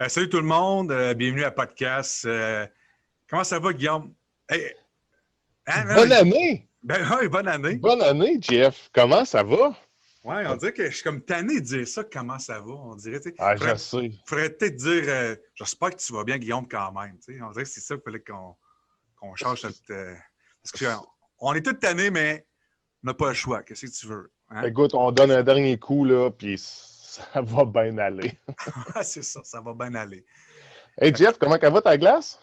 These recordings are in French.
Salut tout le monde, bienvenue à podcast. Comment ça va, Guillaume? Hey, Bonne année! Ben oui, bonne année. Bonne année, Jeff. Comment ça va? Ouais, on dirait que je suis comme tanné de dire ça, comment ça va. On dirait, tu sais, Ah, je sais. faudrait peut-être dire, j'espère que tu vas bien, Guillaume, quand même. Tu sais. On dirait que c'est ça qu'il fallait qu'on change notre. Parce qu'on est tous tannés, mais on n'a pas le choix. Qu'est-ce que tu veux? Hein? Écoute, on donne un dernier coup, là, puis ça va bien aller. C'est ça va bien aller. Hey, Jeff, comment ça va ta glace?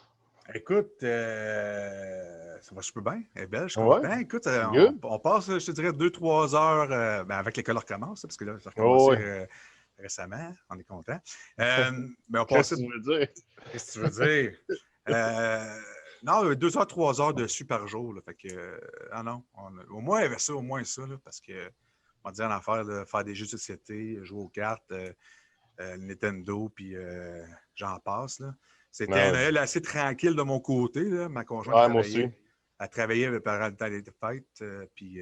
Écoute, ça va super bien. Elle est belle, je suis Ouais, content. Écoute, good. on passe, je te dirais, 2-3 heures avec l'école recommence, parce que là, ça a Oh, recommencé ouais. récemment. On est content. Mais on Qu'est-ce passait. que tu veux dire? Qu'est-ce que tu veux dire? Non, 2 heures, 3 heures dessus par jour. Là, fait que, non. Au moins, il y avait ça, là, parce que, on va dire en affaire, là, faire des jeux de société, jouer aux cartes, Nintendo, puis j'en passe. Là. C'était Ah, un ouais. Noël assez tranquille de mon côté. Là. Ma conjointe Ouais, moi aussi. travaillait pendant le temps des fêtes, puis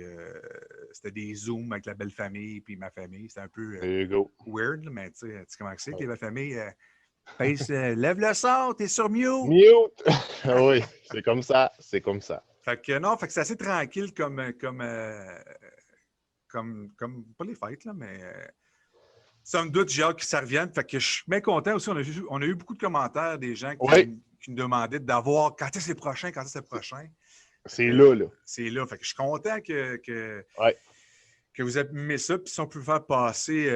c'était des Zooms avec la belle famille, puis ma famille. C'était un peu There you go. weird, là, mais tu sais comment c'est, les belles familles. Lève le son, t'es sur mute! Mute! Oui, c'est comme ça. C'est comme ça. Fait que non, fait que c'est assez tranquille comme pas les fêtes, là, mais sans doute, j'ai hâte que ça revienne. Fait que je suis bien content aussi. On a eu beaucoup de commentaires des gens Oui, qui nous demandaient d'avoir quand est-ce le prochain, quand est-ce le prochain. c'est là, là. C'est là. Fait que je suis content Ouais. que vous avez aimé ça. Puis si on peut faire passer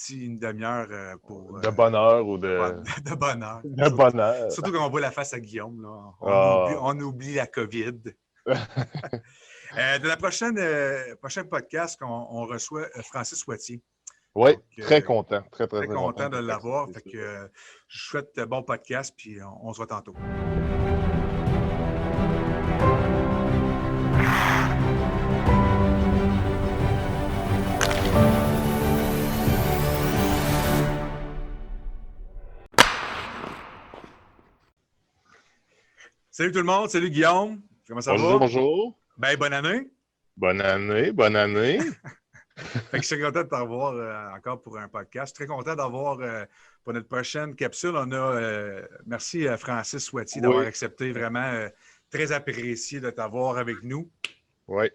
une demi-heure pour De bonheur ou de... de bonheur. De bonheur. Surtout quand on voit la face à Guillaume. Là. Ah. On oublie la COVID. De la prochaine podcast, on reçoit Francis Wattier. Oui, Donc, très content. Très, très, très très content content de de l'avoir. participer Fait à que ça. je souhaite un bon podcast, puis on se voit tantôt. Salut tout le monde, salut Guillaume. Comment ça Bonjour, va? bonjour. Ben, bonne année. Bonne année, bonne année. Fait que je suis content de t'avoir encore pour un podcast. Très content d'avoir pour notre prochaine capsule. On a merci à Francis Wattier d'avoir Oui, accepté, vraiment très apprécié de t'avoir avec nous. oui.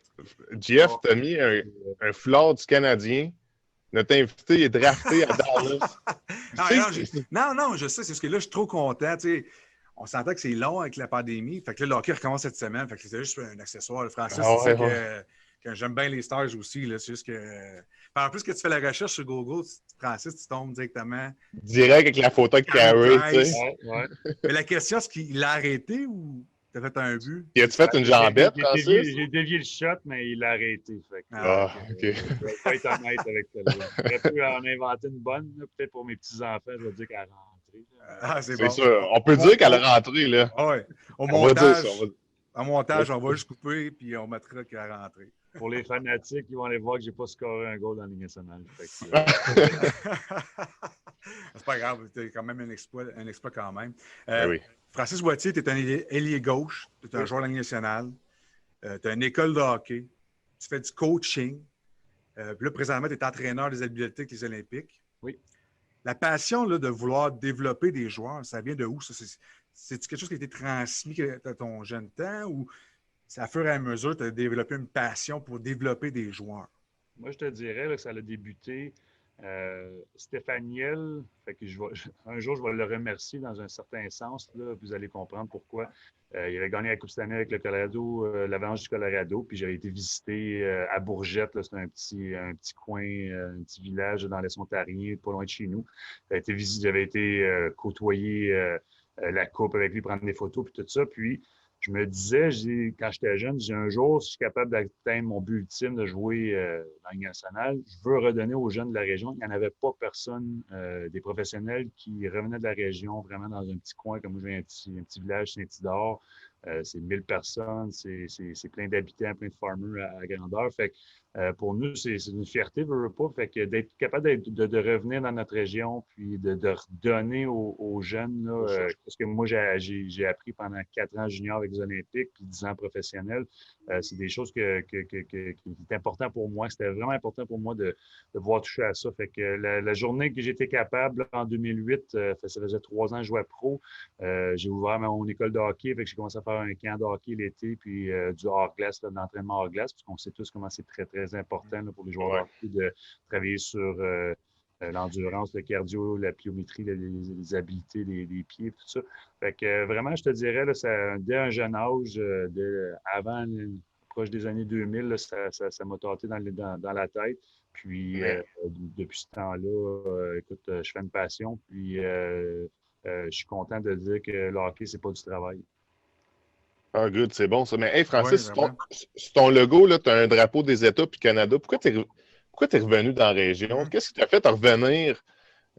Jeff, t'as mis un foulard du Canadien. Notre invité est drafté à Dallas. non, je sais, c'est parce que là, je suis trop content. Tu sais, on s'entend que c'est long avec la pandémie. Fait que là, le hockey recommence cette semaine. Fait que c'était juste un accessoire. Francis, Ah tu sais ouais, ouais. que j'aime bien les Stars aussi. Là. C'est juste que. En plus que tu fais la recherche sur Google, Francis, tu tombes directement. Direct avec la photo de Carey Carey, tu Price. sais. Ouais. Mais la question, est-ce qu'il l'a arrêté ou t'as fait un but? Y a-tu fait une jambette, Francis? J'ai dévié le shot, mais il l'a arrêté. Fait que, Ah, Ah, ok. OK. je vais pas être honnête avec celle-là. J'aurais pu en inventer une bonne. Là, peut-être pour mes petits-enfants, je vais dire qu'elle a rentré. Ah, c'est C'est bon. sûr. On peut dire qu'elle est rentrée, là. Ah ouais. Au On va dire ça. montage, on va juste couper puis on mettra qu'elle est rentrée. Pour les fanatiques, ils vont aller voir que j'ai pas scoré un goal dans la Ligue nationale. Fait que, C'est pas grave, c'est quand même un exploit quand même. Ben oui. Francis Wattier, tu es un ailier gauche, tu es un joueur de la Ligue nationale, tu as une école de hockey, tu fais du coaching, puis là, présentement, tu es entraîneur des habiletés avec les Olympiques. Oui. La passion là, de vouloir développer des joueurs, ça vient de où? C'est quelque chose qui a été transmis à ton jeune temps ou c'est à fur et à mesure, tu as développé une passion pour développer des joueurs? moi, je te dirais là, que ça a débuté. Stéphaniel, fait que un jour, je vais le remercier dans un certain sens. Là, vous allez comprendre pourquoi. Il avait gagné la Coupe Stanley avec le Colorado, l'Avalanche du Colorado, puis j'avais été visité à Bourgette. C'est un petit coin, un petit village dans l'Est ontarien, pas loin de chez nous. J'avais été côtoyer la Coupe avec lui, prendre des photos, puis tout ça. Puis je me disais, quand j'étais jeune, un jour, si je suis capable d'atteindre mon but ultime de jouer dans la Ligue nationale, je veux redonner aux jeunes de la région. Il n'y en avait pas personne, des professionnels qui revenaient de la région, vraiment dans un petit coin, comme moi, je viens d'un petit village, Saint-Isidore. C'est 1000 personnes, c'est plein d'habitants, plein de farmers à grandeur. Fait Pour nous, c'est une fierté, veux pas. Fait que d'être capable de revenir dans notre région, puis de redonner aux jeunes, là, parce que moi, j'ai appris pendant 4 ans junior avec les Olympiques, puis 10 ans professionnels. C'est des choses qui est important pour moi. C'était vraiment important pour moi de pouvoir toucher à ça. Fait que la journée que j'étais capable, là, en 2008, ça faisait 3 ans que je jouais pro, j'ai ouvert mon école de hockey, fait que j'ai commencé à faire un camp de hockey l'été, puis du hors-glace, de l'entraînement hors-glace, parce qu'on sait tous comment c'est très, très important là, pour les joueurs de Ouais. hockey de travailler sur l'endurance, le cardio, la pliométrie, les habiletés des pieds, tout ça. Fait que vraiment, je te dirais, là, dès un jeune âge, avant, proche des années 2000, là, ça m'a tâté dans la tête. Puis, depuis ce temps-là, écoute, je fais une passion. Puis, je suis content de dire que le hockey, c'est pas du travail. Ah, good, c'est bon ça. Mais hey, Oui, Francis, vraiment. sur ton logo, tu as un drapeau des États puis Canada. Pourquoi tu es revenu dans la région? Mhm. Qu'est-ce qui t'a fait revenir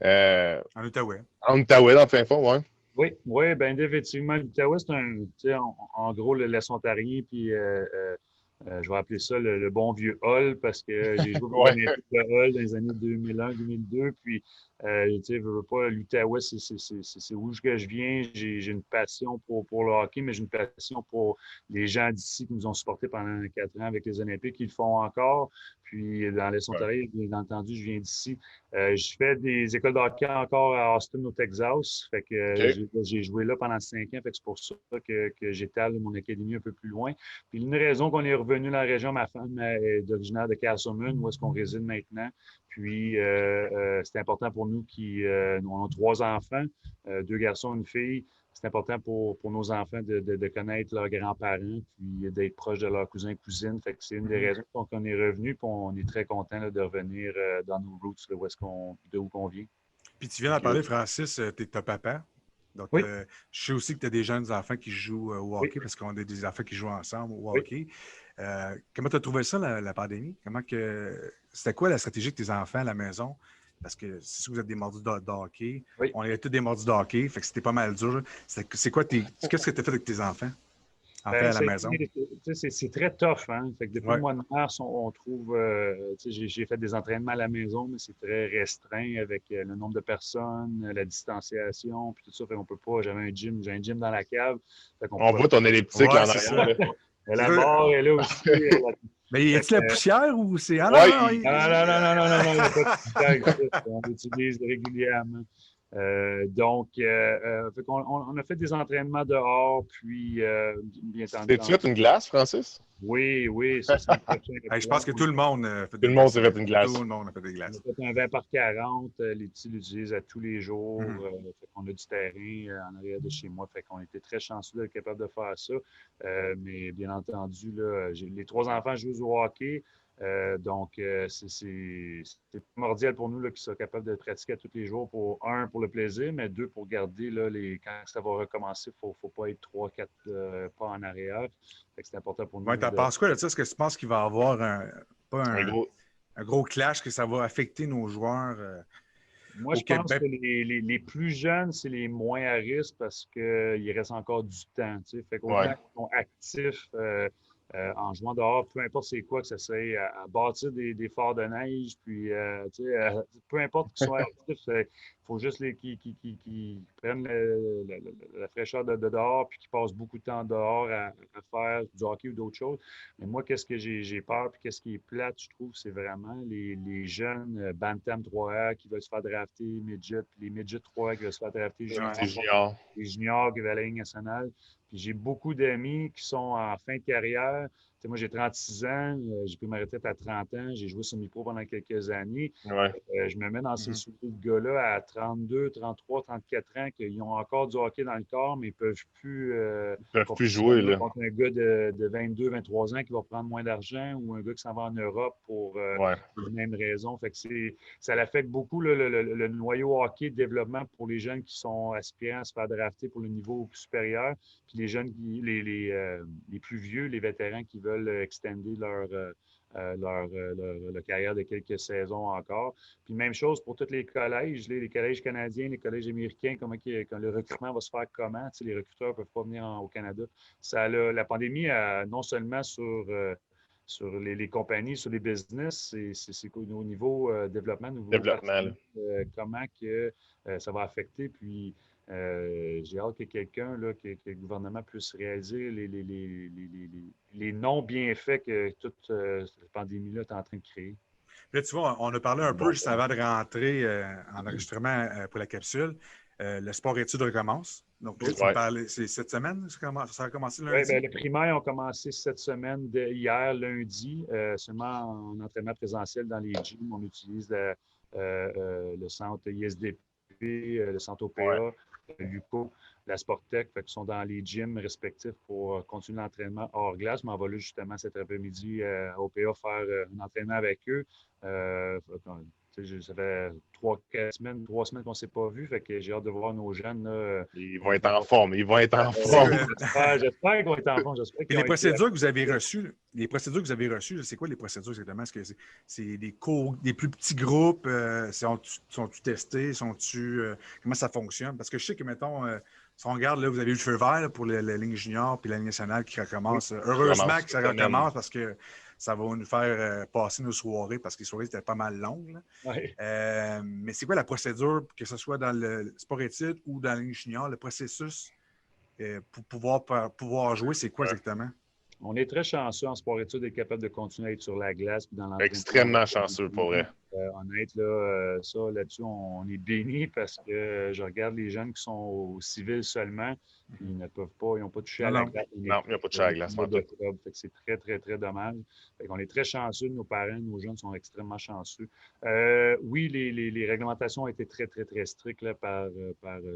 En Outaouais. en Outaouais, dans le fin fond, ouais? Oui, oui, bien, effectivement, l'Outaouais, c'est tu sais, en gros, le laisse ontarien, puis je vais appeler ça le bon vieux Hall, parce que j'ai joué pour Ouais. l'Olympique de Hall dans les années 2001-2002, puis, tu sais, je veux pas, l'Outaouais, c'est où que je viens. J'ai une passion pour le hockey, mais j'ai une passion pour les gens d'ici qui nous ont supportés pendant 4 ans avec les Olympiques, qui le font encore. Puis, dans l'Est Ouais. ontarien, bien entendu, je viens d'ici. Je fais des écoles de hockey encore à Austin, au Texas. Fait que OK. j'ai joué là pendant 5 ans. Fait que c'est pour ça que j'étale mon académie un peu plus loin. Puis une raison qu'on est revenu dans la région, ma femme est originaire de Castleman, où est-ce qu'on réside maintenant. Puis c'est important pour nous nous avons 3 enfants, 2 garçons, une fille. C'est important pour nos enfants de connaître leurs grands-parents, puis d'être proche de leurs cousins et cousines. Fait que c'est une des Mhm. raisons pour qu'on est revenu, puis on est très content là, de revenir dans nos roots, là, d'où qu'on vient. Puis tu viens d'en parler, Francis, tu es papa. Donc, Oui, je sais aussi que tu as des jeunes enfants qui jouent au oui, hockey parce qu'on a des enfants qui jouent ensemble au oui. hockey. Comment tu as trouvé ça, la pandémie? C'était quoi la stratégie de tes enfants à la maison? Parce que si vous êtes des mordus de hockey, Oui. on est tous des mordus de hockey, fait que c'était pas mal dur. C'est quoi qu'est-ce que tu as fait avec tes enfants, en fait, Ben, à la maison? c'est très tough, hein? Fait que depuis le Ouais. mois de mars, on trouve, j'ai fait des entraînements à la maison, mais c'est très restreint avec le nombre de personnes, la distanciation, puis tout ça. Fait qu'on peut pas, j'ai un gym dans la cave, fait qu'on On pouvait voit ton pas. elliptique Ouais, là, en c'est ça. arrière. Là. C'est La ça. barre est là aussi. Mais y Fait a-t-il la que, poussière ou c'est. Ah non, Ouais, non, non, non, non, non, non, non, non, il n'y a pas de poussière ici. On l'utilise régulièrement. Fait qu'on on a fait des entraînements dehors, puis bien t'es-tu fait une glace, Francis? oui, oui, ça c'est un prochain hey, je plan. pense que tout le monde a fait Tout des le monde glaces. s'est fait une Tout glace. le monde a fait des On a glaces. fait un 20 par 40. Les petits l'utilisent à tous les jours. Mhm. Fait qu'on a du terrain en arrière de chez moi. Fait qu'on était très chanceux d'être capable de faire ça. Mais bien entendu, là, les 3 enfants jouent au hockey. C'est primordial pour nous qu'ils soient capables de pratiquer à tous les jours pour le plaisir, mais 2, pour garder là, quand ça va recommencer, il ne faut pas être 3, 4 pas en arrière. Fait que c'est important pour Ouais, nous t'en de. penses quoi de ça? Est-ce que tu penses qu'il va y avoir pas Un gros. un gros clash, que ça va affecter nos joueurs Moi, au je pense que Québec? les plus jeunes, c'est les moins à risque parce qu'il reste encore du temps. Tu sais. Fait Ouais. qu'autant qu'ils sont actifs en jouant dehors, peu importe c'est quoi, que ça soit à bâtir des forts de neige, puis tu sais, peu importe qu'ils soient actifs, il faut juste qu'ils prennent la fraîcheur de dehors, puis qu'ils passent beaucoup de temps dehors à faire du hockey ou d'autres choses. Mais moi, qu'est-ce que j'ai peur, puis qu'est-ce qui est plate, je trouve, c'est vraiment les jeunes Bantam 3A qui veulent se faire drafter midget, puis les midget 3A qui veulent se faire drafter junior, C'est junior. les juniors qui veulent aller à la Ligue nationale. Puis j'ai beaucoup d'amis qui sont en fin de carrière. Tu sais, moi, j'ai 36 ans, j'ai pris ma retraite à 30 ans, j'ai joué sur micro pendant quelques années. Ouais. Je me mets dans ces Mhm. souliers de gars-là à 32, 33, 34 ans, qui ont encore du hockey dans le corps, mais ils ne peuvent plus Ils peuvent plus jouer, compétitionner là. contre un gars de 22, 23 ans qui va prendre moins d'argent ou un gars qui s'en va en Europe pour Ouais. les mêmes raisons. Fait que ça affecte beaucoup le noyau hockey de développement pour les jeunes qui sont aspirants à se faire drafter pour le niveau supérieur, puis les jeunes, les plus vieux, les vétérans qui veulent extender leur carrière de quelques saisons encore. Puis même chose pour tous les collèges, les collèges canadiens, les collèges américains, quand le recrutement va se faire comment? Les recruteurs ne peuvent pas venir au Canada. La pandémie a non seulement sur les compagnies, sur les business, c'est au niveau développement, nouveau Développement, là. comment que ça va affecter. Puis, j'ai hâte que quelqu'un, là, que le gouvernement puisse réaliser les non-bienfaits que toute cette pandémie-là est en train de créer. Là, tu vois, on a parlé un peu juste avant de rentrer en enregistrement pour la capsule. Le sport-études recommence. Donc, là, tu me parlais, c'est cette semaine, ça a commencé Oui, lundi? bien, les primaires ont commencé cette semaine, hier, lundi, seulement en entraînement présentiel dans les gyms. On utilise le centre ISDP, le centre OPA, l'UCO, la Sportec, qui sont dans les gyms respectifs pour continuer l'entraînement hors glace. Je m'en vais là justement cet après-midi à OPA faire un entraînement avec eux. Ça fait 3 semaines qu'on ne s'est pas vu, fait que j'ai hâte de voir nos jeunes. Là, ils vont être en forme. Ils vont être en forme. J'espère qu'ils vont être en forme. Et les procédures que vous avez reçues, c'est quoi les procédures exactement? Est-ce que c'est des cours, des plus petits groupes? Sont-tu testés? Comment ça fonctionne? Parce que je sais que, mettons, si on regarde, là, vous avez eu le feu vert là, pour la ligne junior puis la ligne nationale qui recommence. Oui, Heureusement que ça recommence parce que ça va nous faire passer nos soirées parce que les soirées étaient pas mal longues. Ouais. Mais c'est quoi la procédure, que ce soit dans le sport-études ou dans la ligne junior, le processus pour pouvoir jouer, c'est quoi exactement? On est très chanceux en sport-études d'être capable de continuer à être sur la glace puis dans l'entraînement. Extrêmement chanceux, pour vrai. Honnête, là, là-dessus, on est béni parce que je regarde les jeunes qui sont au civil seulement, puis ils ne peuvent pas, ils n'ont pas touché à la glace. Non, il n'y a pas touché à la glace. C'est très, très, très dommage. On est très chanceux, nos parents, nos jeunes sont extrêmement chanceux. Oui, les réglementations ont été très, très, très strictes là, par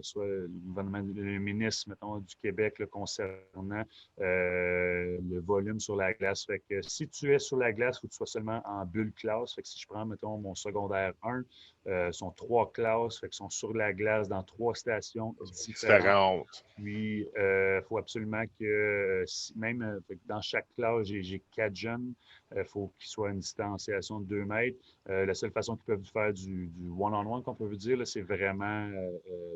soit le gouvernement, le ministre, mettons, du Québec là, concernant le volume sur la glace. Fait que si tu es sur la glace, il faut que tu sois seulement en bulle classe. Fait que si je prends, mettons, mon secondaire 1, sont 3 classes, fait qu'ils sont sur la glace dans 3 stations différentes. Puis, il faut absolument que, même dans chaque classe, j'ai 4 jeunes, il faut qu'ils soient à une distanciation de 2 mètres. La seule façon qu'ils peuvent faire du one-on-one, qu'on peut dire, c'est vraiment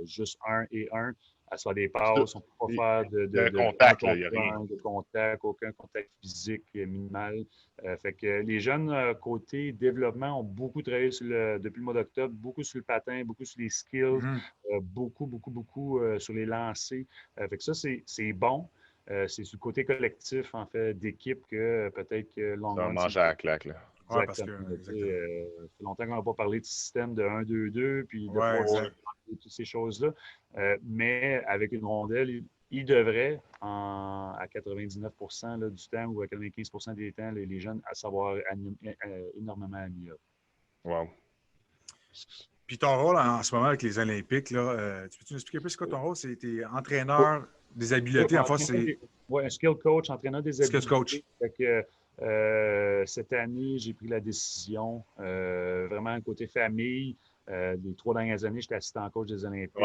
juste 1 et 1. À se faire des passes, on ne peut pas faire de contact, il n'y a rien. De contact, aucun contact physique minimal. Fait que les jeunes côté développement ont beaucoup travaillé depuis le mois d'octobre, beaucoup sur le patin, beaucoup sur les skills, beaucoup sur les lancers. Fait que ça, c'est bon. C'est sur le côté collectif, en fait, d'équipe que peut-être que ça va manger à la claque, là. Ouais, parce que, ça fait longtemps qu'on n'a pas parlé de système de 1-2-2, puis de toutes ces choses-là. Mais avec une rondelle, il devrait, à 99% là, du temps ou à 95% des temps, les jeunes à savoir énormément améliorer. Wow. Puis ton rôle en ce moment avec les Olympiques, là, tu peux-tu nous expliquer un peu ce que ton rôle? C'est t'es entraîneur des habiletés. En fait, c'est. Oui, un skill coach, entraîneur des habiletés. Skill coach. Fait que, cette année, j'ai pris la décision, vraiment côté famille. Les 3 dernières années, j'étais assistant coach des Olympiques.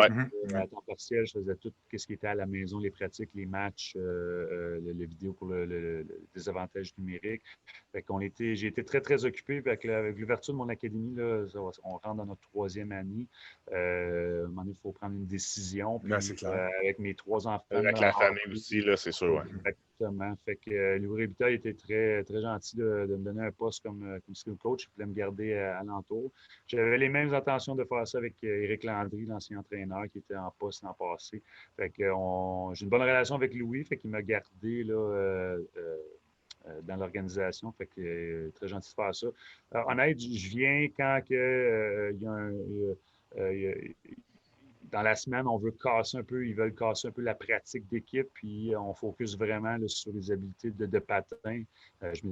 À temps partiel, je faisais tout ce qui était à la maison, les pratiques, les matchs, les vidéos pour le désavantage numérique. Fait j'ai été très, très occupé. Avec l'ouverture de mon académie, là, on rentre dans notre 3e année. À un moment donné, il faut prendre une décision. Puis, avec mes 3 enfants. Avec la famille aussi, là, c'est sûr. Exactement. Fait que Louis Robitaille était très, très gentil de me donner un poste comme skill coach. Il voulait me garder alentour. J'avais les mêmes intentions de faire ça avec Éric Landry, l'ancien entraîneur qui était en poste l'an passé. Fait que j'ai une bonne relation avec Louis, fait qu'il m'a gardé là, dans l'organisation. Fait que très gentil de faire ça. Honnête, je viens quand il y a dans la semaine, on veut casser un peu, ils veulent casser un peu la pratique d'équipe, puis on focus vraiment là, sur les habiletés de patin. Je me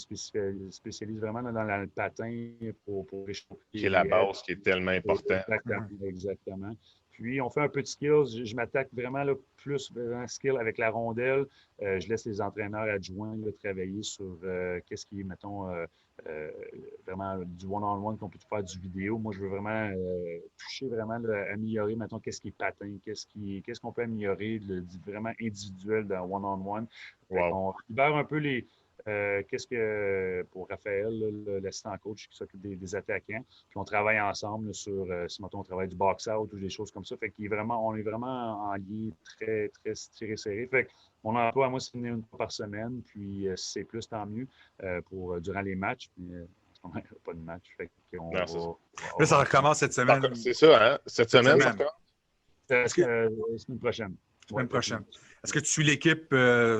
spécialise vraiment dans le patin pour réchauffer. Qui est la base, qui est tellement important. Exactement. Puis, on fait un peu de skills. Je m'attaque vraiment là, plus skill avec la rondelle. Je laisse les entraîneurs adjoints là, travailler sur qu'est-ce qui est, mettons, vraiment du one-on-one qu'on peut faire du vidéo. Moi, je veux vraiment toucher, vraiment améliorer, mettons, qu'est-ce qui est patin, qu'est-ce qu'on peut améliorer vraiment individuel dans one-on-one. Wow. On libère un peu qu'est-ce que pour Raphaël, l'assistant coach qui s'occupe des attaquants, puis on travaille ensemble là, sur, si mettons, on travaille du box-out ou des choses comme ça. Fait qu'on est vraiment en lien très, très tiré serré. Fait que mon emploi, moi, c'est de venir une fois par semaine, puis si c'est plus, tant mieux pour durant les matchs. Puis, en ce moment, il n'y a pas de match. Fait qu'on Non, c'est ça. Là, ça recommence cette semaine. C'est ça, hein? Cette semaine, ça semaine. recommence? La semaine prochaine. Semaine prochaine. Est-ce que tu suis l'équipe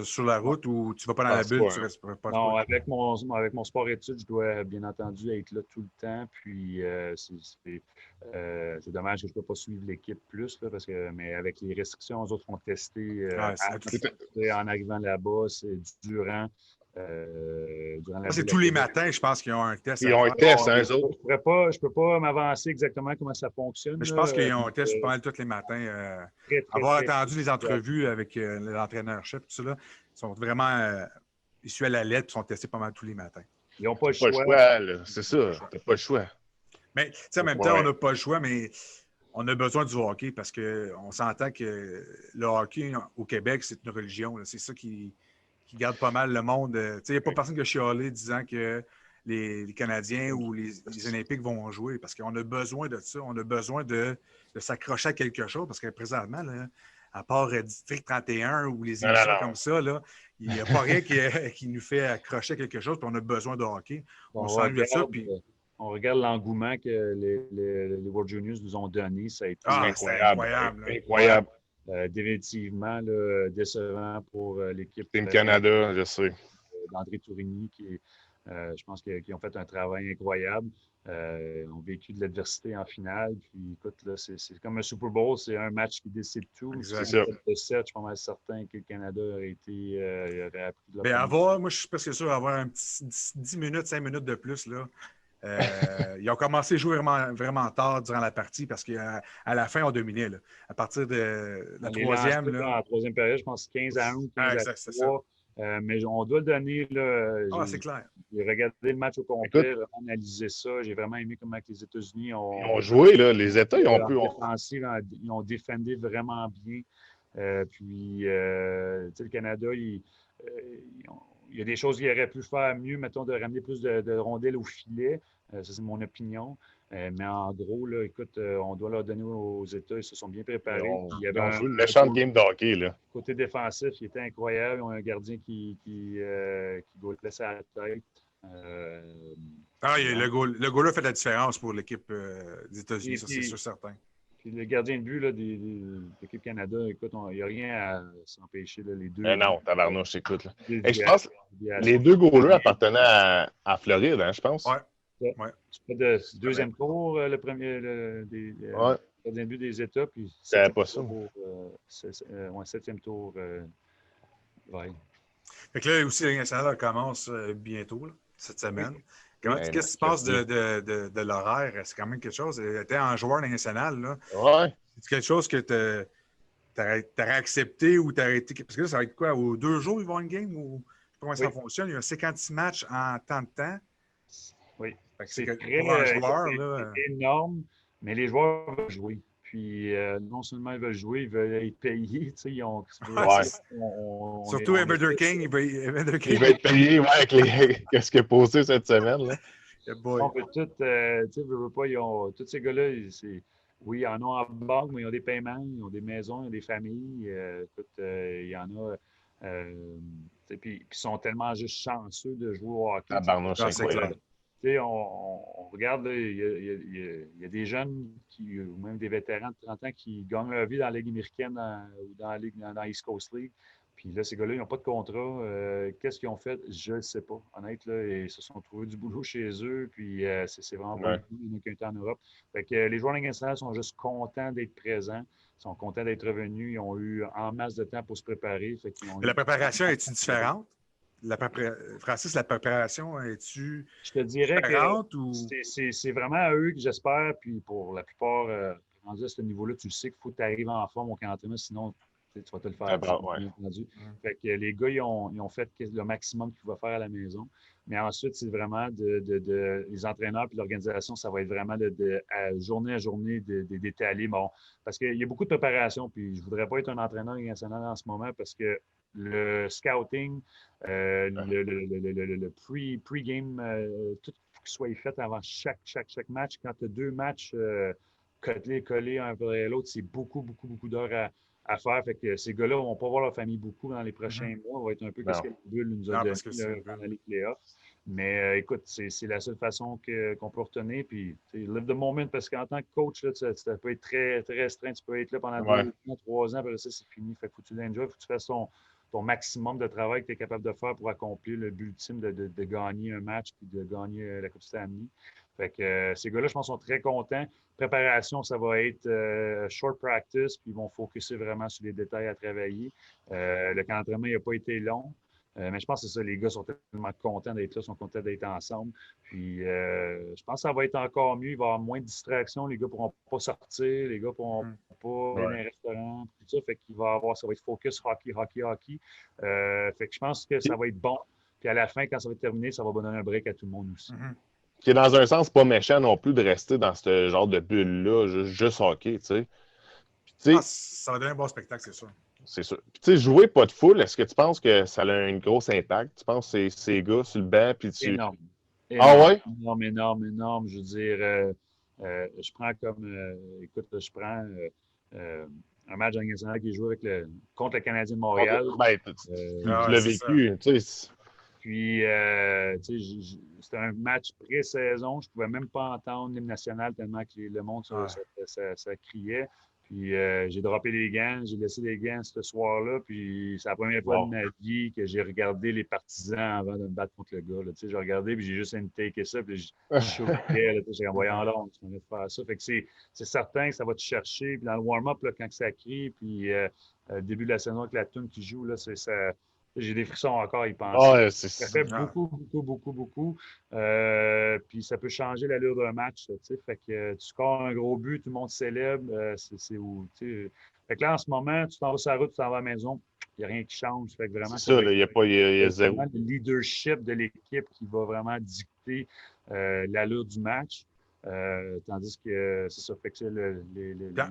sur la route ou tu vas pas dans la Pense bulle? pas, Tu hein. restes pas Non, avec mon sport-études, je dois bien entendu être là tout le temps. Puis c'est dommage que je ne peux pas suivre l'équipe plus, là, mais avec les restrictions, les autres ont testé en arrivant là-bas, c'est durant la c'est bulle. tous les matins, je pense qu'ils ont un test. Ils ont un test, hein, eux autres. Je peux pas m'avancer exactement comment ça fonctionne. Mais je pense qu'ils ont un test pas mal tous les matins. Avoir attendu les entrevues avec l'entraîneur-chef, tout ça, là, ils sont vraiment issus à la lettre et sont testés pas mal tous les matins. Ils n'ont pas le Pas choix. le choix, là. C'est ça. T'as pas le choix. Mais en même temps, on n'a pas le choix, mais on a besoin du hockey parce qu'on s'entend que le hockey au Québec, c'est une religion. Là. C'est ça qui garde pas mal le monde. Il n'y a pas personne qui a chialé disant que les Canadiens ou les Olympiques vont jouer parce qu'on a besoin de ça. On a besoin de s'accrocher à quelque chose parce que présentement, là, à part District 31 ou les émissions comme ça, là, il n'y a pas rien qui nous fait accrocher à quelque chose, puis on a besoin de hockey. On s'ennuie de ça. Puis... On regarde l'engouement que les World Juniors nous ont donné. Ça a été incroyable. Incroyable. Définitivement là, décevant pour l'équipe. Team Canada, je sais. D'André Tourigny, je pense qu'ils ont fait un travail incroyable. Ils ont vécu de l'adversité en finale. Puis écoute, là, c'est comme un Super Bowl, c'est un match qui décide tout. C'est ça. De 7, je suis pas mal certain que le Canada aurait appris de la moi, je suis presque sûr d'avoir un petit 10 minutes, 5 minutes de plus. Là. Ils ont commencé à jouer vraiment tard durant la partie parce qu'à la fin, on dominait. Là. À partir de la troisième. Dans la troisième période, je pense 15-1, 15-3. Mais on doit le donner. C'est clair. J'ai regardé le match au complet, analysé ça. J'ai vraiment aimé comment les États-Unis ont joué. Là. Les États, ils ont pu. Ils ont défendu vraiment bien. Puis, le Canada, il y a des choses qu'ils auraient pu faire mieux, mettons, de ramener plus de rondelles au filet. Ça, c'est mon opinion. Mais en gros, là, écoute, on doit leur donner aux États. Ils se sont bien préparés. Ils ont joué une méchante game de hockey. Là. Côté défensif, il était incroyable. Ils ont un gardien qui goalait sa tête. Le goal-là fait la différence pour l'équipe des États-Unis, ça, c'est sûr certain. Puis le gardien de but là, de l'équipe Canada, écoute, il n'y a rien à s'empêcher. Là, les deux. Non, tabarnouche, écoute. Là. Je pense que les deux goalers appartenaient à Floride, hein, je pense. Ouais. C'est de deuxième tour, le premier gardien de but des États. Puis c'est pas ça. Septième tour. Fait que là aussi, la Ligue nationale commence bientôt, là, cette semaine. Qu'est-ce qui se passe de l'horaire? C'est quand même quelque chose. Tu étais un joueur national, là. Ouais. C'est quelque chose que tu aurais accepté ou tu aurais été. Parce que là, ça va être quoi? Aux 2 jours, ils vont une game ou comment ça fonctionne? Il y a un 56 matchs en temps de temps. Oui. C'est énorme, mais les joueurs veulent jouer. Puis non seulement ils veulent jouer, ils veulent être payés. Surtout Evander King. Il va être payé avec qu'est-ce qu'il a posé cette semaine. Là. On peut tous ces gars-là, oui, ils en ont en banque, mais ils ont des paiements, ils ont des maisons, ils ont des familles. Il y en a. Puis ils sont tellement juste chanceux de jouer au hockey. On regarde, là, il y a des jeunes ou même des vétérans de 30 ans qui gagnent leur vie dans la Ligue américaine ou dans la East Coast League. Puis là, ces gars-là, ils n'ont pas de contrat. Qu'est-ce qu'ils ont fait? Je ne sais pas. Honnêtement, ils se sont trouvés du boulot chez eux. Puis c'est vraiment pas beaucoup. Il n'y en a qu'un temps en Europe. Fait que les joueurs de Ligue nationale sont juste contents d'être présents. Ils sont contents d'être revenus. Ils ont eu en masse de temps pour se préparer. La préparation est-tu différente? Francis, la préparation, es-tu Je te dirais différente que ou... c'est vraiment à eux que j'espère. Puis pour la plupart, rendu à ce niveau-là, tu sais qu'il faut que tu arrives en forme au camp d'entraînement, sinon Tu vas te le faire Ah, dire, ouais. bien entendu. Fait que les gars, ils ont fait le maximum qu'ils pouvaient faire à la maison. Mais ensuite, c'est vraiment les entraîneurs et l'organisation, ça va être vraiment journée à journée d'étaler. Bon, parce qu'il y a beaucoup de préparation, puis je ne voudrais pas être un entraîneur national en ce moment parce que le scouting, le pre-game, tout qui soit fait avant chaque match. Quand tu as 2 matchs collés un après l'autre, c'est beaucoup, beaucoup, beaucoup d'heures à faire. Fait que ces gars-là ne vont pas voir leur famille beaucoup dans les prochains mois. Ça va être un peu ce Non. que la bulle nous a Non, donné parce que c'est une pendant bulle. les playoffs. Mais écoute, c'est la seule façon qu'on peut retenir. Puis, live the moment, parce qu'en tant que coach, là, tu peux être très, très restreint. Tu peux être là pendant Ouais. 2 ans, 3 ans, après ça, c'est fini. Fait que faut que tu l'enjoy, il faut que tu fasses ton maximum de travail que tu es capable de faire pour accomplir le but ultime de gagner un match puis de gagner la Coupe Stanley. Fait que ces gars-là, je pense, sont très contents. Préparation, ça va être short practice, puis ils vont focuser vraiment sur les détails à travailler. Le camp d'entraînement n'a pas été long. Mais je pense que c'est ça, les gars sont tellement contents d'être là, sont contents d'être ensemble. Puis je pense que ça va être encore mieux, il va y avoir moins de distractions, les gars ne pourront pas sortir, les gars ne pourront pas aller dans les restaurants, tout ça. Fait qu'il va avoir, ça va être focus hockey, hockey, hockey. Fait que je pense que ça va être bon. Puis à la fin, quand ça va être terminé, ça va donner un break à tout le monde aussi. Qui est dans un sens pas méchant non plus de rester dans ce genre de bulle-là, juste hockey, tu sais. Ah, ça va donner un bon spectacle, c'est sûr. C'est sûr. Puis, tu sais, jouer pas de foule, est-ce que tu penses que ça a un gros impact? Tu penses que ces gars sur le banc, puis tu... Énorme. Ah ouais? Énorme, énorme, énorme. Je veux dire, je prends écoute, je prends un match national qui est joué contre le Canadien de Montréal. Ben, tu l'as vécu, tu sais. Puis, tu sais, c'était un match pré-saison. Je ne pouvais même pas entendre l'hymne national tellement que le monde, ça criait. Puis, j'ai droppé les gants, j'ai laissé les gants ce soir-là. Puis, c'est la première fois de ma vie que j'ai regardé les partisans avant de me battre contre le gars. Tu sais, j'ai regardé, puis j'ai juste take ça. Puis, je choquais. J'ai envoyé en l'air, tu m'avais faire ça. Fait que c'est certain que ça va te chercher. Puis, dans le warm-up, quand ça crie, puis début de la saison avec la tune qui joue, là, j'ai des frissons encore à y penser. Ouais, Ça fait beaucoup, beaucoup, beaucoup, beaucoup. Puis ça peut changer l'allure d'un match. Fait que tu scores un gros but, tout le monde célèbre. C'est où, fait que là, en ce moment, tu t'en vas sur la route, tu t'en vas à la maison. Il n'y a rien qui change. Fait que vraiment, c'est ça, il y a zéro. Le leadership de l'équipe qui va vraiment dicter l'allure du match. Tandis que c'est ça, fait que le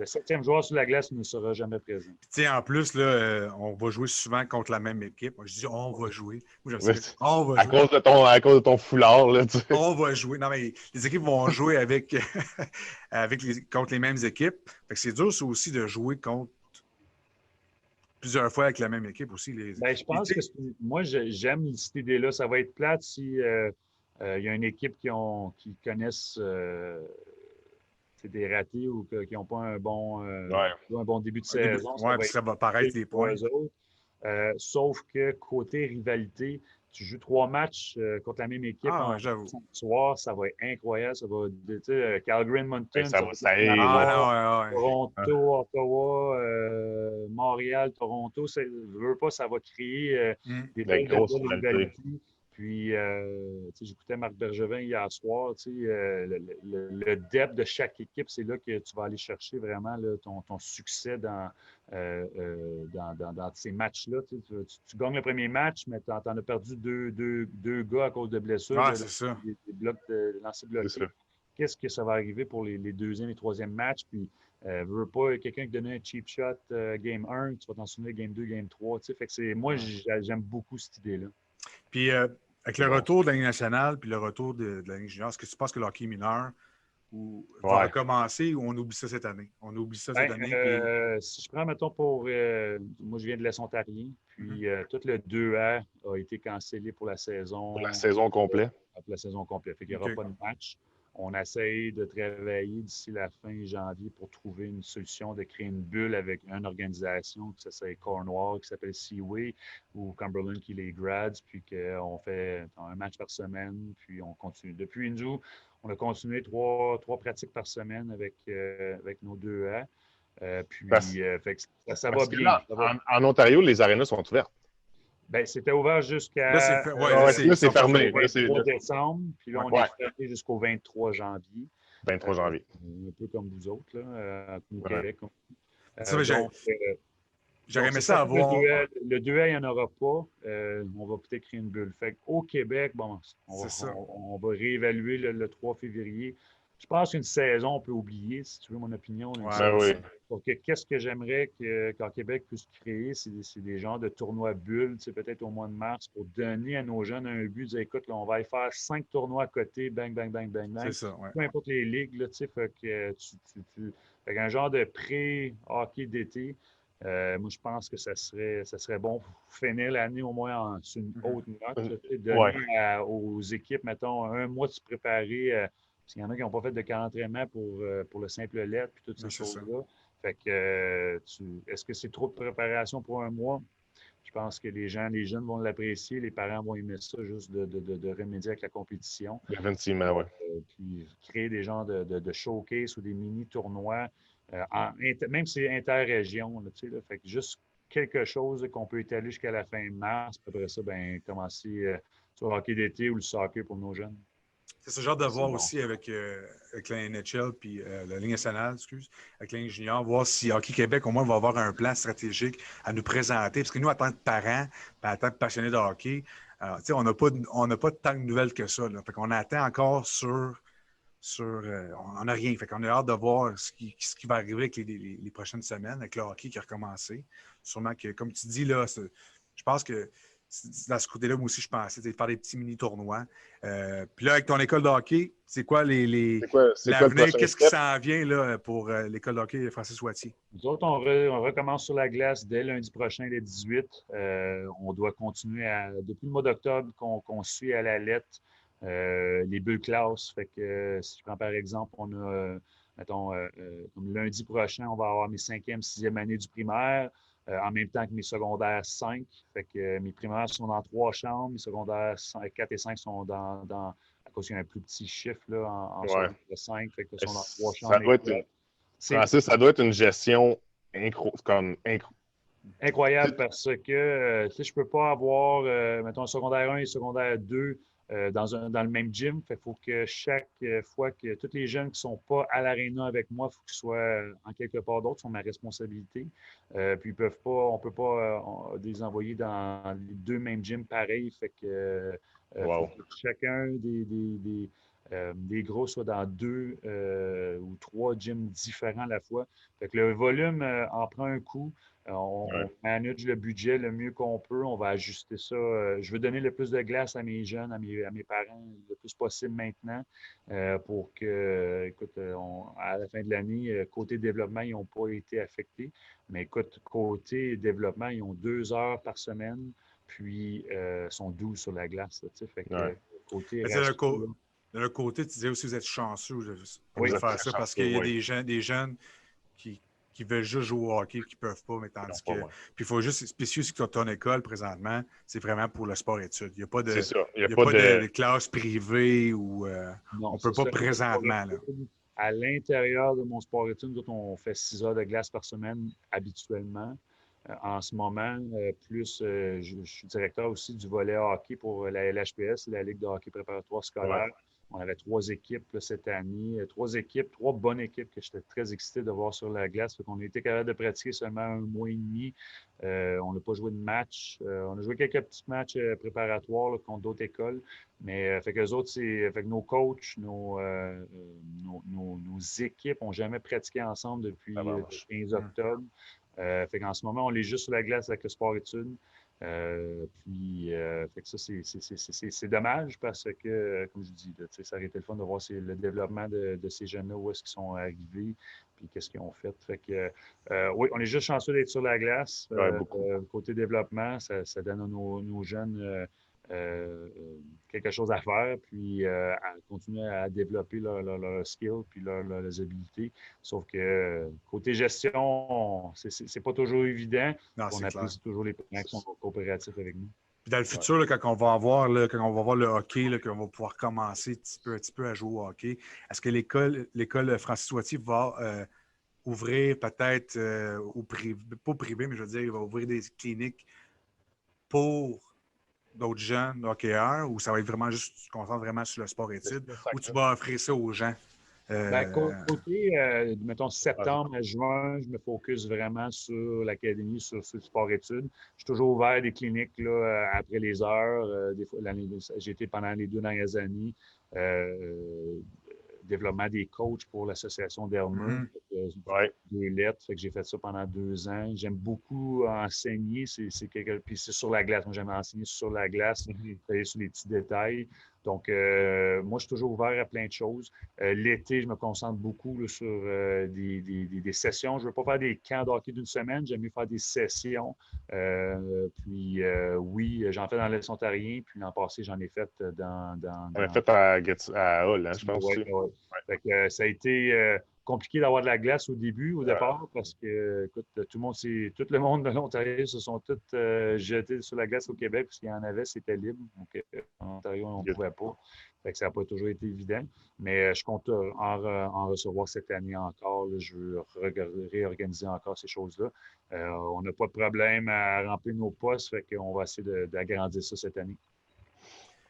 7e joueur sur la glace ne sera jamais présent. Puis, en plus, là, on va jouer souvent contre la même équipe. Moi, je dis on va jouer. Moi, on va jouer. À cause de ton foulard, là, tu sais. On va jouer. Non, mais les équipes vont jouer contre les mêmes équipes. Fait que c'est dur, ça aussi, de jouer contre plusieurs fois avec la même équipe aussi. Je pense que moi, j'aime cette idée-là. Ça va être plate si il y a une équipe qui connaissent des ratés ou qui n'ont pas un bon début de saison. Ça va paraître les points. Sauf que côté rivalité, tu joues 3 matchs contre la même équipe en soir, ça va être incroyable. Ça va Calgary, Moncton, Toronto, Ottawa, Montréal, Toronto. Ça va créer des belles rivalités. Puis, j'écoutais Marc Bergevin hier soir. Le depth de chaque équipe, c'est là que tu vas aller chercher vraiment là, ton succès dans ces matchs-là. Tu gagnes le premier match, mais tu en as perdu deux gars à cause de blessures. Ah, c'est ça. Des blocs de lancer bloqués. Qu'est-ce que ça va arriver pour les deuxième et troisième matchs? Puis, veux pas quelqu'un qui donnait un cheap shot game 1, tu vas t'en souvenir game 2, game 3. Fait que moi, j'aime beaucoup cette idée-là. Puis, avec le retour de la Ligue nationale puis le retour de la Ligue junior, est-ce que tu penses que le hockey mineur va recommencer ou on oublie ça cette année? On oublie ça cette année. Puis... Si je prends, mettons, moi, je viens de l'Est ontarien, puis tout le 2A a été cancellé pour la saison. Pour la saison complète. Pour la saison complète. Fait qu'il n'y aura pas de match. On essaye de travailler d'ici la fin janvier pour trouver une solution de créer une bulle avec une organisation, que ce soit Cornwall, qui s'appelle Seaway, ou Cumberland, qui est les Grads, puis qu'on fait un match par semaine, puis on continue. Depuis nous, on a continué trois pratiques par semaine avec nos 2A. Fait que ça va bien. Là, en Ontario, les arénas sont ouvertes. C'était ouvert jusqu'à... Là, c'est fermé. Le 23 décembre, puis là, on est fermé jusqu'au 23 janvier. 23 janvier. Un peu comme vous autres, là, au Québec. J'aurais Donc, aimé c'est ça ça, avoir. le duel, il n'y en aura pas. On va peut-être créer une bulle. Fait au Québec, bon, C'est ça. on va réévaluer le 3 février. Je pense qu'une saison, on peut oublier, si tu veux mon opinion, une Ouais, Ben moi saison. oui. aussi. Donc, qu'est-ce que j'aimerais qu'en Québec puisse créer? C'est des genres de tournois bulles, peut-être au mois de mars, pour donner à nos jeunes un but, dire, écoute, là, on va aller faire 5 tournois à côté, bang, bang, bang, bang, C'est bang. ça, ouais. Peu importe les ligues, là, fait que fait qu'un genre de pré-hockey d'été. Moi, je pense que ça serait bon pour finir l'année au moins sur une Mhm. haute note. Là, Ouais. donner aux équipes, mettons, un mois de se préparer. Parce qu'il y en a qui n'ont pas fait de camp d'entraînement pour le simple lettre puis toutes Non, ces c'est ça. choses-là. Fait que, est-ce que c'est trop de préparation pour un mois? Je pense que les jeunes vont l'apprécier, les parents vont aimer ça, juste de remédier avec la compétition. Définitivement, oui. Puis créer des genres de showcase ou des mini-tournois, même si c'est interrégion, là, tu sais, là, fait que juste quelque chose là, qu'on peut étaler jusqu'à la fin mars, puis après ça, ben, commencer sur le hockey d'été ou le soccer pour nos jeunes. C'est ce genre de C'est voir bon. aussi avec la NHL puis la Ligue nationale, excuse, avec la Ligue junior, voir si Hockey Québec, au moins, va avoir un plan stratégique à nous présenter. Parce que nous, en tant que parents, en tant que passionnés de hockey, on n'a pas tant de nouvelles que ça. Là. Fait qu'on attend encore on n'a rien. Fait qu'on a hâte de voir ce qui va arriver avec les prochaines semaines, avec le hockey qui a recommencé. Sûrement que, comme tu dis, là, je pense que dans ce côté-là, moi aussi, je pensais de faire des petits mini-tournois. Puis là, avec ton école de hockey, c'est quoi C'est quoi le l'avenir? prochain Qu'est-ce qui step? s'en vient là, pour l'école de hockey Francis Wattier? Nous autres, on recommence sur la glace dès lundi prochain, les 18. On doit continuer depuis le mois d'octobre qu'on suit à la lettre les bulles classes. Fait que si je prends par exemple, on a, mettons, comme lundi prochain, on va avoir mes 5e, 6e années du primaire, en même temps que mes secondaires 5. Fait que mes primaires sont dans 3 chambres, mes secondaires 4 et 5 sont à cause qu'il y a un plus petit chiffre là, en Ouais. secondaire 5, fait que sont dans 3 Ça chambres. doit être Francis, ça doit être une gestion Incroyable parce que je ne peux pas avoir, mettons, secondaire 1 et secondaire 2 dans le même gym. Il faut que chaque fois que tous les jeunes qui ne sont pas à l'aréna avec moi, il faut qu'ils soient en quelque part d'autre, sont ma responsabilité. Puis on ne peut pas les envoyer dans les deux mêmes gyms pareils. Fait que, faut Wow. que chacun des gros soit dans 2 ou 3 gyms différents à la fois. Fait que le volume en prend un coup. On manage le budget le mieux qu'on peut. On va ajuster ça. Je veux donner le plus de glace à mes jeunes, à mes parents, le plus possible maintenant pour que, écoute, à la fin de l'année, côté développement, ils n'ont pas été affectés. Mais écoute, côté développement, ils ont 2 heures par semaine, puis sont 12 sur la glace. Là, fait que côté Mais ratio, de l'autre côté, tu disais aussi que vous êtes chanceux de oui, faire ça parce qu'il y a des jeunes qui veulent juste jouer au hockey, qui ne peuvent pas, mais tandis que. Puis il faut juste spécifier que ton école, présentement, c'est vraiment pour le sport-études. Il n'y a pas C'est ça. Il n'y a il y a pas pas de. de classe privée ou non, on ne peut c'est pas ça. présentement. Là. À l'intérieur de mon sport études, nous autres, on fait 6 heures de glace par semaine habituellement. En ce moment, plus je suis directeur aussi du volet hockey pour la LHPS, la Ligue de hockey préparatoire scolaire. Ouais. On avait 3 équipes là, cette année, 3 bonnes équipes que j'étais très excité de voir sur la glace. On a été capable de pratiquer seulement un mois et demi. On n'a pas joué de match. On a joué quelques petits matchs préparatoires là, contre d'autres écoles. Mais fait que les autres, fait que nos coachs, nos équipes n'ont jamais pratiqué ensemble depuis le 15 octobre. Fait qu'en ce moment, on est juste sur la glace avec le sport-études. Fait que ça, c'est dommage parce que, comme je dis, là, ça aurait été le fun de voir le développement de ces jeunes-là, où est-ce qu'ils sont arrivés, puis qu'est-ce qu'ils ont fait. Fait que, oui, on est juste chanceux d'être sur la glace. Beaucoup. Côté développement, ça donne à nos jeunes quelque chose à faire, puis à continuer à développer leur skill puis leurs habilités. Sauf que côté gestion, c'est pas toujours évident. Non, On c'est clair. apprécie toujours les parents qui sont coopératifs avec nous. Puis dans le futur, là, quand on va voir le hockey, là, qu'on va pouvoir commencer un petit peu à jouer au hockey, est-ce que l'école Francis Wattier va ouvrir peut-être au privé, pas privé, mais je veux dire, il va ouvrir des cliniques pour d'autres jeunes hockeyeurs ou ça va être vraiment juste, tu te concentres vraiment sur le sport-études ou tu vas offrir ça aux gens Côté, mettons, septembre à juin, je me focus vraiment sur l'académie, sur le sport-études. Je suis toujours ouvert à des cliniques là, après les heures. Des fois, j'ai été pendant les 2 dernières années développement des coachs pour l'association d'Hermeux. Ouais. 2 lettres, fait que j'ai fait ça pendant 2 ans. J'aime beaucoup enseigner, puis c'est sur la glace. Moi, j'aime enseigner sur la glace, travailler sur les petits détails. Donc, moi, je suis toujours ouvert à plein de choses. L'été, je me concentre beaucoup là, sur des sessions. Je ne veux pas faire des camps de hockey d'une semaine, j'aime mieux faire des sessions. Oui, j'en fais dans l'Est ontarien, puis l'an passé, j'en ai fait dans... On a fait à Hull, hein, je pense. Ouais, ouais. Fait que, ça a été compliqué d'avoir de la glace au départ, parce que, écoute, tout le monde de l'Ontario se sont tous jetés sur la glace au Québec, parce qu'il y en avait, c'était libre. Donc, en Ontario, on ne pouvait pas. Fait que ça n'a pas toujours été évident. Mais je compte en recevoir cette année encore. Là, je veux réorganiser encore ces choses-là. On n'a pas de problème à remplir nos postes, fait qu'on va essayer d'agrandir ça cette année.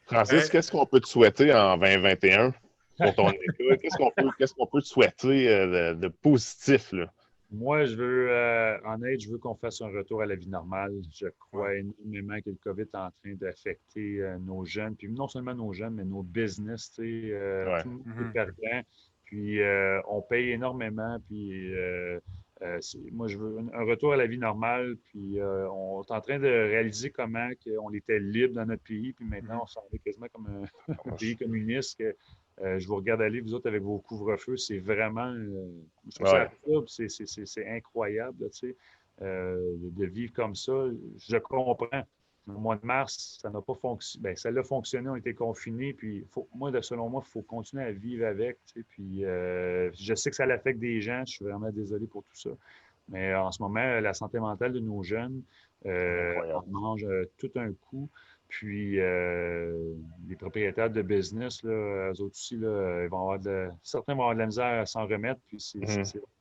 Francis, qu'est-ce qu'on peut te souhaiter en 2021 pour ton école? Qu'est-ce qu'on peut te souhaiter de positif, là? Moi, je veux qu'on fasse un retour à la vie normale. Je crois énormément que le COVID est en train d'affecter nos jeunes, puis non seulement nos jeunes, mais nos business. Tout le monde est perdant. Puis on paye énormément, puis moi, je veux un retour à la vie normale, puis on est en train de réaliser comment on était libre dans notre pays, puis maintenant, on s'en va quasiment comme un pays communiste. Je vous regarde aller, vous autres, avec vos couvre-feux, c'est vraiment... je trouve ça absurde, c'est incroyable, là, de vivre comme ça. Je comprends. Au mois de mars, ça n'a pas fonctionné. Bien, ça a fonctionné, on était confinés, puis selon moi, il faut continuer à vivre avec. Puis je sais que ça l'affecte des gens, je suis vraiment désolé pour tout ça. Mais en ce moment, la santé mentale de nos jeunes, on mange tout un coup. Puis les propriétaires de business, là, eux autres aussi, là, certains vont avoir de la misère à s'en remettre. Puis c'est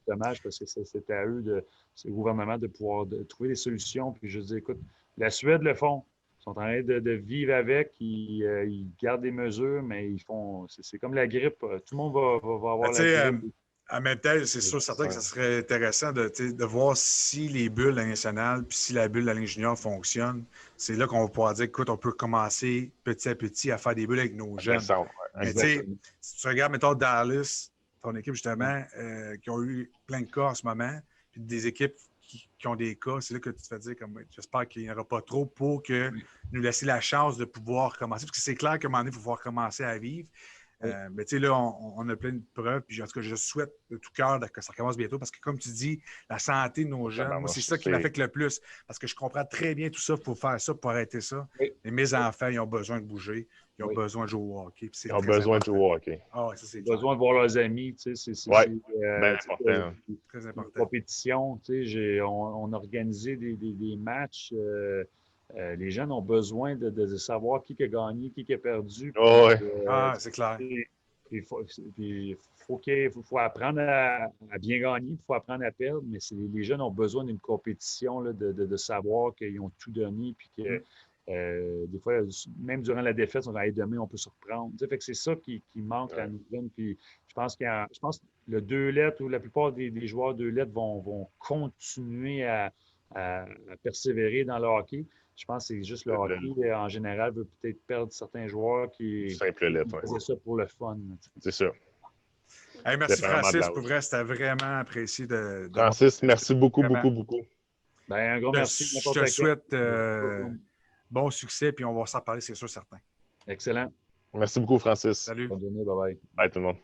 dommage parce que c'est à eux, c'est au gouvernement de pouvoir trouver des solutions. Puis je dis, écoute, la Suède le font. Ils sont en train de vivre avec. Ils gardent des mesures, mais ils font. C'est comme la grippe. Tout le monde va avoir la grippe. En même temps, c'est sûr, certain que ça serait intéressant de voir si les bulles de la nationale puis si la bulle de la Ligue junior fonctionne. C'est là qu'on va pouvoir dire, écoute, on peut commencer petit à petit à faire des bulles avec nos jeunes. Mais si tu regardes, mettons, Dallas, ton équipe, justement, qui ont eu plein de cas en ce moment, puis des équipes qui ont des cas, c'est là que tu te fais dire, comme, j'espère qu'il n'y en aura pas trop pour nous laisser la chance de pouvoir commencer. Parce que c'est clair qu'à un moment donné, il faut pouvoir commencer à vivre. Mais tu sais, là, on a plein de preuves. Puis en tout cas, je souhaite de tout cœur que ça commence bientôt parce que, comme tu dis, la santé de nos jeunes, moi, c'est ça qui m'affecte le plus. Parce que je comprends très bien tout ça pour faire ça, pour arrêter ça. Et mes enfants, ils ont besoin de bouger. Ils ont besoin de jouer au hockey. Ils ont besoin de jouer au hockey. Ah ouais, ça, c'est besoin de voir leurs amis. Tu sais, c'est important. Très important. Une compétition. Tu sais, on a organisé des matchs. Les jeunes ont besoin de savoir qui a gagné, qui a perdu. C'est clair. Il faut apprendre à bien gagner, il faut apprendre à perdre, mais les jeunes ont besoin d'une compétition, là, de savoir qu'ils ont tout donné, puis que des fois, même durant la défaite, on va demain, on peut se reprendre. Tu sais, fait que c'est ça qui manque à nous jeunes. Puis je pense que le 2 lettres ou la plupart des joueurs 2 lettres vont continuer à persévérer dans le hockey. Je pense que c'est juste le hockey, en général, veut peut-être perdre certains joueurs qui faisaient ça pour le fun. C'est ça. Hey, merci Francis, pour vrai, c'était vraiment apprécié de Francis, merci beaucoup. Ben, un gros merci. Je te souhaite bon succès, puis on va s'en parler, c'est sûr, certain. Excellent. Merci beaucoup, Francis. Salut. Bonne journée, bye-bye. Bye tout le monde.